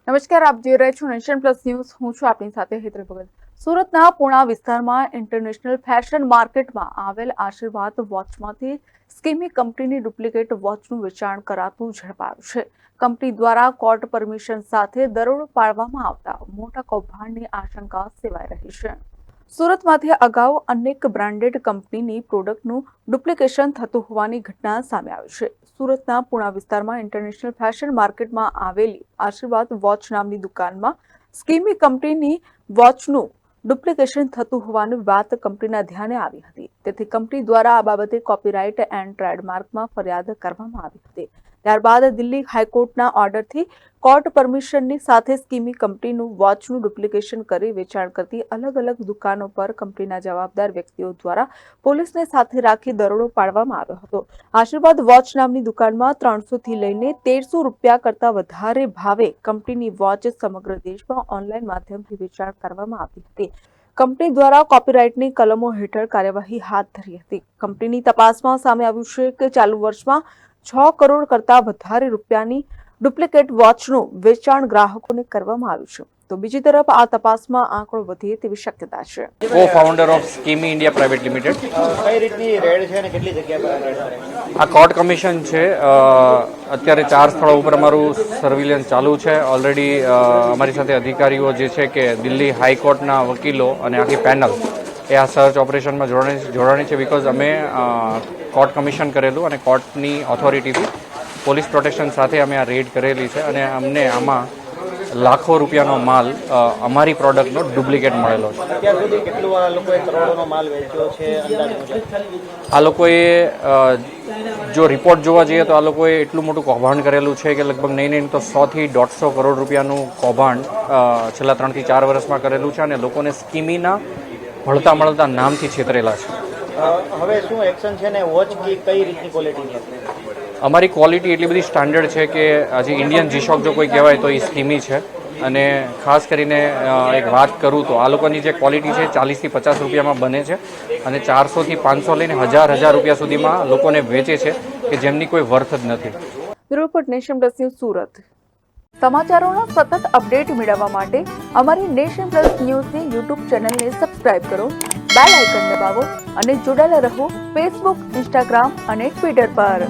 નમસ્કાર, આપ જોઈ રહ્યા છો નેશન પ્લસ ન્યૂઝ. હું છું આપની સાથે હેતલ ભગત. સુરતના પૂણા વિસ્તારમાં ઇન્ટરનેશનલ ફેશન માર્કેટમાં આવેલ આશીર્વાદ વોચમાંથી સ્કીમી કંપનીની ડુપ્લિકેટ વોચનું વેચાણ કરાતું ઝડપાયું છે. કંપની દ્વારા કોર્ટ પરમિશન સાથે દરોડો પાડવામાં આવતા મોટા કૌભાંડની આશંકા સેવાઈ રહી છે. સુરતમાંથી અગાઉ અનેક બ્રાન્ડેડ કંપનીની પ્રોડક્ટનું ડુપ્લિકેશન થતું હોવાની ઘટના સામે આવી છે. સુરતના પૂણા વિસ્તારમાં ઇન્ટરનેશનલ ફેશન માર્કેટમાં આવેલી આશીર્વાદ વોચ નામની દુકાનમાં સ્કીમી કંપનીની વોચનું ડુપ્લિકેશન થતું હોવાની વાત કંપનીના ધ્યાને આવી હતી. તેથી કંપની દ્વારા આ બાબતે કોપીરાઇટ એન્ડ ટ્રેડમાર્કમાં ફરિયાદ કરવામાં આવી હતી. ત્યારબાદ દિલ્હી હાઈકોર્ટના ઓર્ડરથી કોર્ટ પરમિશનની સાથે સ્કીમી કંપનીનું વોચનું ડુપ્લિકેશન કરી વેચાણ કરતી અલગ અલગ દુકાનો પર કંપનીના જવાબદાર વ્યક્તિઓ દ્વારા પોલીસને સાથે રાખી દરોડો પાડવામાં આવ્યો હતો. આશીર્વાદ વોચ નામની દુકાનમાં 300 થી લઈને 1300 રૂપિયા કરતાં વધારે ભાવે કંપનીની વોચ સમગ્ર દેશમાં ઓનલાઈન માધ્યમથી વેચાણ કરવામાં આવતી હતી. કંપની દ્વારા કોપીરાઇટની કલમો હેઠળ કાર્યવાહી હાથ ધરી હતી. કંપનીની તપાસમાં સામે આવ્યું છે કે ચાલુ વર્ષમાં 6 કરોડ કરતાં વધારે રૂપિયાની ડુપ્લિકેટ વોચનું વેચાણ ગ્રાહકોને કરવામાં આવ્યું છે. તો બીજી તરફ આ તપાસમાં આંકડો વધે તેવી શક્યતા છે. કો-ફાઉન્ડર ઓફ સ્કીમી ઇન્ડિયા પ્રાઇવેટ લિમિટેડ. કઈ રીતની રેડ છે અને કેટલી જગ્યા પર રેડ છે? આ કોર્ટ કમિશન છે. અત્યારે 4 સ્થળો ઉપર અમારું સર્વિલન્સ ચાલુ છે. ઓલરેડી અમારી સાથે અધિકારીઓ જે છે કે દિલ્હી હાઈકોર્ટના વકીલો અને આખી પેનલ એ આ સર્ચ ઓપરેશનમાં જોડાણી છે. બિકોઝ અમે કોર્ટ કમિશન કરેલું અને કોર્ટની ઓથોરિટીથી પોલીસ પ્રોટેક્શન સાથે અમે આ રેડ કરેલી છે અને અમને આમાં લાખો રૂપિયાનો માલ અમારી પ્રોડક્ટનો ડુપ્લિકેટ મળેલો છે. અત્યાર સુધી કેટલું આ લોકોએ કરોડોનો માલ વેચ્યો છે અંદાજ મુજબ? આ લોકોએ જો રિપોર્ટ જોવા જઈએ તો આ લોકોએ એટલું મોટું કૌભાંડ કરેલું છે કે લગભગ નહીં તો 100 થી 150 કરોડ રૂપિયાનું કૌભાંડ છેલ્લા 3 થી 4 વર્ષમાં કરેલું છે અને લોકોને સ્કીમીના મળતા નામથી છેતરેલા છે. હવે શું એક્શન છે ને વોચ કઈ રીતની ક્વોલિટી છે? અમારી ક્વોલિટી એટલી બધી સ્ટાન્ડર્ડ છે કે આજે ઇન્ડિયન જીશોક જો કોઈ કહેવાય તો એ સ્કીમી છે. અને ખાસ કરીને એક વાત કરું તો આ લોકોની જે ક્વોલિટી છે 40 થી 50 રૂપિયામાં બને છે અને 400 થી 500 લઈને 1000 રૂપિયા સુધીમાં લોકોને વેચે છે કે જેમની કોઈ વર્થ જ નથી. Report Nation Plus News Surat. સમાચારોના સતત અપડેટ મેળવવા માટે અમારી નેશન પ્લસ ન્યૂઝની યુટ્યુબ ચેનલને સબસ્ક્રાઇબ કરો, બેલ આઇકન દબાવો અને જોડાયેલા રહો ફેસબુક, ઇન્સ્ટાગ્રામ અને ટ્વિટર પર.